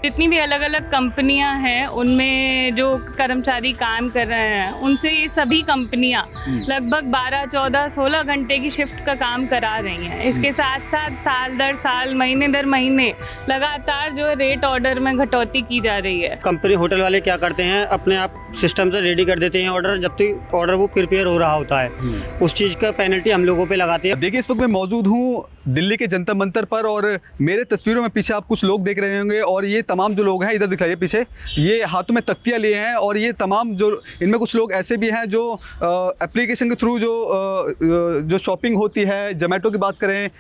जितनी भी अलग अलग कंपनियां हैं उनमें जो कर्मचारी काम कर रहे हैं उनसे ये सभी कंपनियां लगभग 12, 14, 16 घंटे की शिफ्ट का काम करा रही हैं। इसके साथ साथ साल दर साल, महीने दर महीने लगातार जो रेट ऑर्डर में घटौती की जा रही है। कंपनी होटल वाले क्या करते हैं, अपने आप सिस्टम से रेडी कर देते हैं ऑर्डर, जब तक ऑर्डर वो प्रिपेयर हो रहा होता है उस चीज़ का पेनल्टी हम लोगों पे लगाते हैं। देखिए, इस वक्त मैं मौजूद हूँ दिल्ली के जंतर मंतर पर और मेरे तस्वीरों में पीछे आप कुछ लोग देख रहे होंगे और ये तमाम जो लोग हैं, इधर दिखाइए पीछे, ये हाथों में तख्तियाँ लिए हैं और ये तमाम जो इनमें कुछ लोग ऐसे भी हैं जो एप्लीकेशन के थ्रू जो शॉपिंग होती है, जोमेटो की बात करें,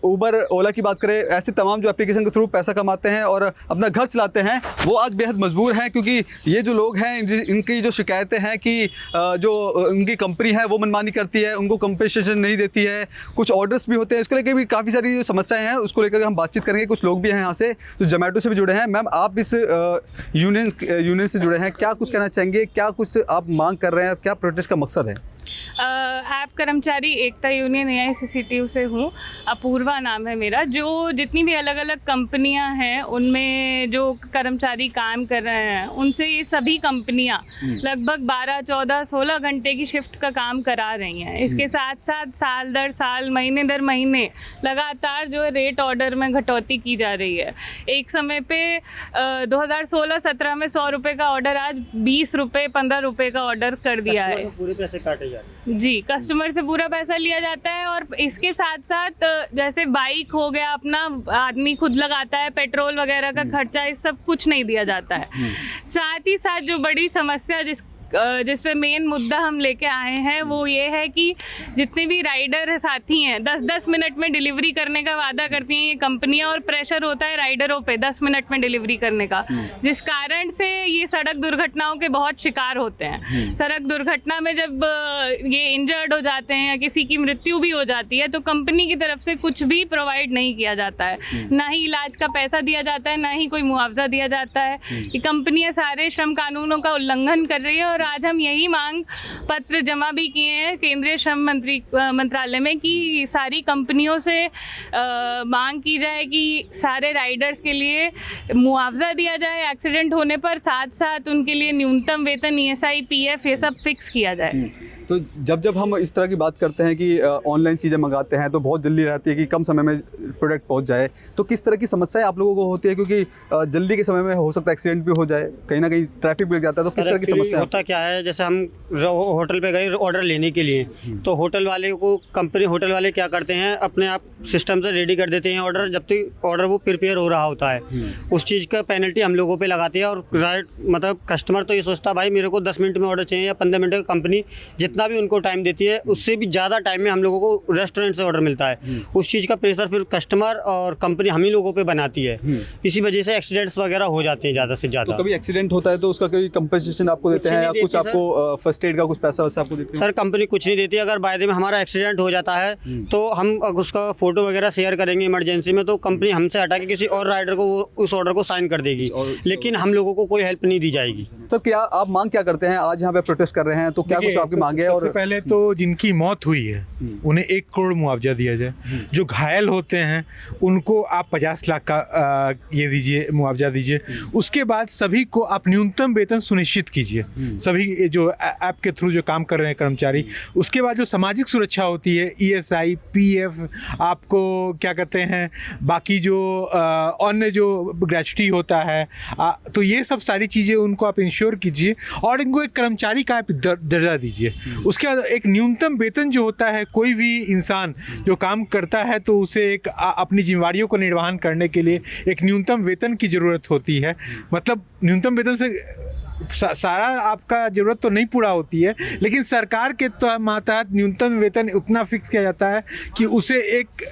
उबर, ओला की बात करें, ऐसे तमाम जो एप्लीकेशन के थ्रू पैसा कमाते हैं और अपना घर चलाते हैं, वो आज बेहद मजबूर हैं क्योंकि ये जो लोग हैं इनकी जो शिकायतें हैं कि जो उनकी कंपनी है वो मनमानी करती है, उनको कंपनसेशन नहीं देती है, कुछ ऑर्डर्स भी होते हैं, इसको लेकर भी काफ़ी सारी जो समस्याएं हैं उसको लेकर हम बातचीत करेंगे। कुछ लोग भी हैं यहाँ से जो जोमेटो से भी जुड़े हैं। मैम, आप इस यूनियन से जुड़े हैं, क्या कुछ कहना चाहेंगे, क्या कुछ आप मांग कर रहे हैं, क्या प्रोटेस्ट का मकसद है? ऐप कर्मचारी एकता यूनियन AICCTU से हूँ, अपूर्वा नाम है मेरा। जो जितनी भी अलग अलग कंपनियां हैं उनमें जो कर्मचारी काम कर रहे हैं उनसे ये सभी कंपनियां लगभग 12, 14, 16 घंटे की शिफ्ट का काम करा रही हैं। इसके साथ साथ साल दर साल, महीने दर महीने लगातार जो रेट ऑर्डर में घटौती की जा रही है। एक समय पे 2016-17 में 100 रुपये का ऑर्डर आज 20 रुपये, 15 रुपये का ऑर्डर कर दिया है। पूरे पैसे काटे जा रहे हैं जी, कस्टमर से पूरा पैसा लिया जाता है और इसके साथ साथ जैसे बाइक हो गया, अपना आदमी खुद लगाता है, पेट्रोल वगैरह का खर्चा, इस सब कुछ नहीं दिया जाता है। साथ ही साथ जो बड़ी समस्या जिस पे मेन मुद्दा हम लेके आए हैं वो ये है कि जितने भी राइडर साथी हैं 10-10 मिनट में डिलीवरी करने का वादा करती हैं ये कंपनियां और प्रेशर होता है राइडरों पे 10 मिनट में डिलीवरी करने का, जिस कारण से ये सड़क दुर्घटनाओं के बहुत शिकार होते हैं। सड़क दुर्घटना में जब ये इंजर्ड हो जाते हैं या किसी की मृत्यु भी हो जाती है तो कंपनी की तरफ से कुछ भी प्रोवाइड नहीं किया जाता है, ना ही इलाज का पैसा दिया जाता है, ना ही कोई मुआवजा दिया जाता है। ये कंपनियां सारे श्रम कानूनों का उल्लंघन कर रही है और आज हम यही मांग पत्र जमा भी किए हैं केंद्रीय श्रम मंत्रालय में कि सारी कंपनियों से मांग की जाए कि सारे राइडर्स के लिए मुआवजा दिया जाए एक्सीडेंट होने पर, साथ साथ उनके लिए न्यूनतम वेतन, ESI, PF ये सब फिक्स किया जाए। तो जब हम इस तरह की बात करते हैं कि ऑनलाइन चीज़ें मंगाते हैं तो बहुत जल्दी रहती है कि कम समय में प्रोडक्ट पहुंच जाए, तो किस तरह की समस्याएं आप लोगों को होती है? क्योंकि जल्दी के समय में हो सकता है एक्सीडेंट भी हो जाए, कहीं ना कहीं ट्रैफिक भी लग जाता है, तो किस तरह की समस्या होता क्या है? जैसे हम होटल पे गए ऑर्डर लेने के लिए तो होटल वाले को होटल वाले क्या करते हैं, अपने आप सिस्टम से रेडी कर देते हैं ऑर्डर, जब तक ऑर्डर वो प्रिपेयर हो रहा होता है उस चीज़ का पेनल्टी हम लोगों पे लगाती है। और मतलब कस्टमर तो ये सोचता भाई मेरे को 10 मिनट में ऑर्डर चाहिए या 15 मिनट का, कंपनी जितना भी उनको टाइम देती है उससे भी ज़्यादा टाइम में हम लोगों को रेस्टोरेंट से ऑर्डर मिलता है। उस चीज़ का प्रेशर फिर कस्टमर और कंपनी हम ही लोगों पे बनाती है, इसी वजह से एक्सीडेंट्स वगैरह हो जाते हैं ज़्यादा से ज़्यादा। तो कभी एक्सीडेंट होता है तो उसका कोई कंपनसेशन आपको देते हैं या कुछ आपको फर्स्ट एड का कुछ पैसा वैसा आपको देते हैं? सर, कंपनी कुछ नहीं देती। अगर बाय द वे हमारा एक्सीडेंट हो जाता है तो हम उसका फोटो वगैरह शेयर करेंगे इमरजेंसी में, तो कंपनी हमसे हटा के किसी और राइडर को उस ऑर्डर को साइन कर देगी, लेकिन हम लोगों को कोई हेल्प नहीं दी जाएगी। सर, क्या आप मांग क्या करते हैं? आज यहाँ पे प्रोटेस्ट कर रहे हैं तो क्या कुछ आपकी मांग है? और सबसे पहले तो जिनकी मौत हुई है उन्हें 1 करोड़ मुआवजा दिया जाए, जो घायल होते हैं उनको आप 50 लाख का ये दीजिए, मुआवजा दीजिए। उसके बाद सभी को आप न्यूनतम वेतन सुनिश्चित कीजिए, सभी जो ऐप के थ्रू जो काम कर रहे हैं कर्मचारी। उसके बाद जो सामाजिक सुरक्षा होती है, ESI, PF, आपको क्या कहते हैं, बाकी जो अन्य जो ग्रेच्युटी होता है, तो ये सब सारी चीज़ें उनको आप इंश्योर कीजिए और इनको एक कर्मचारी का आप दर्जा दीजिए। उसके बाद एक न्यूनतम वेतन जो होता है, कोई भी इंसान जो काम करता है तो उसे एक अपनी जिम्मेवारियों को निर्वहन करने के लिए एक न्यूनतम वेतन की ज़रूरत होती है। मतलब न्यूनतम वेतन से सारा आपका ज़रूरत तो नहीं पूरा होती है, लेकिन सरकार के तहत न्यूनतम वेतन उतना फिक्स किया जाता है कि उसे एक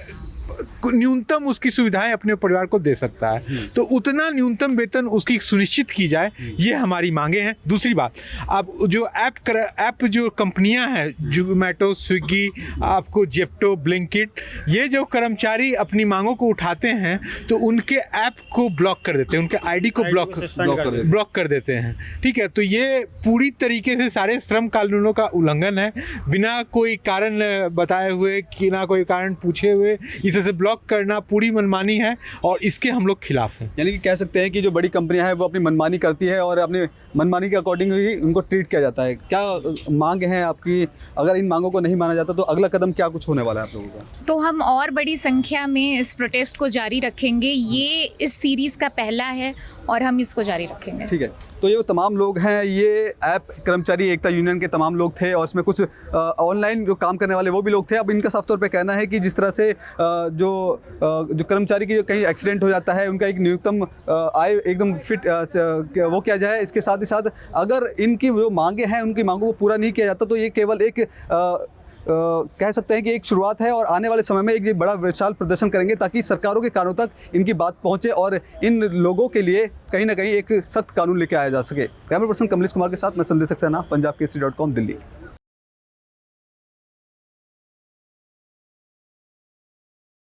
न्यूनतम उसकी सुविधाएं अपने परिवार को दे सकता है, तो उतना न्यूनतम वेतन उसकी सुनिश्चित की जाए, ये हमारी मांगे हैं। दूसरी बात, अब जो ऐप जो कंपनियां हैं, जोमेटो, स्विगी, आपको जेप्टो, ब्लिंकिट, ये जो कर्मचारी अपनी मांगों को उठाते हैं तो उनके ऐप को ब्लॉक कर देते हैं, उनके आईडी को ब्लॉक कर देते हैं। ठीक है, तो ये पूरी तरीके से सारे श्रम कानूनों का उल्लंघन है, बिना कोई कारण बताए हुए कि ना कोई कारण पूछे हुए इस इसे से ब्लॉक करना पूरी मनमानी है और इसके हम लोग खिलाफ हैं। यानी कि कह सकते हैं कि जो बड़ी कंपनियां हैं वो अपनी मनमानी करती है और अपनी मनमानी के अकॉर्डिंग ही उनको ट्रीट किया जाता है। क्या मांग है आपकी? अगर इन मांगों को नहीं माना जाता तो अगला कदम क्या कुछ होने वाला है आप लोगों का? तो हम और बड़ी संख्या में इस प्रोटेस्ट को जारी रखेंगे। ये इस सीरीज़ का पहला है और हम इसको जारी रखेंगे। ठीक है, तो ये वो तमाम लोग हैं, ये ऐप कर्मचारी एकता यूनियन के तमाम लोग थे और इसमें कुछ ऑनलाइन जो काम करने वाले वो भी लोग थे। अब इनका साफ तौर पे कहना है कि जिस तरह से जो कर्मचारी की जो कहीं एक्सीडेंट हो जाता है, उनका एक न्यूनतम आय एकदम फिट वो किया जाए। इसके साथ ही साथ अगर इनकी जो मांगे हैं उनकी मांगों को पूरा नहीं किया जाता तो ये केवल एक कह सकते हैं कि एक शुरुआत है और आने वाले समय में एक बड़ा विशाल प्रदर्शन करेंगे ताकि सरकारों के कानों तक इनकी बात पहुंचे और इन लोगों के लिए कहीं ना कहीं एक सख्त कानून लेके आया जा सके। कैमरा पर्सन कमलेश कुमार के साथ मैं संदेश सक्सेना, पंजाब केसरी.com, दिल्ली।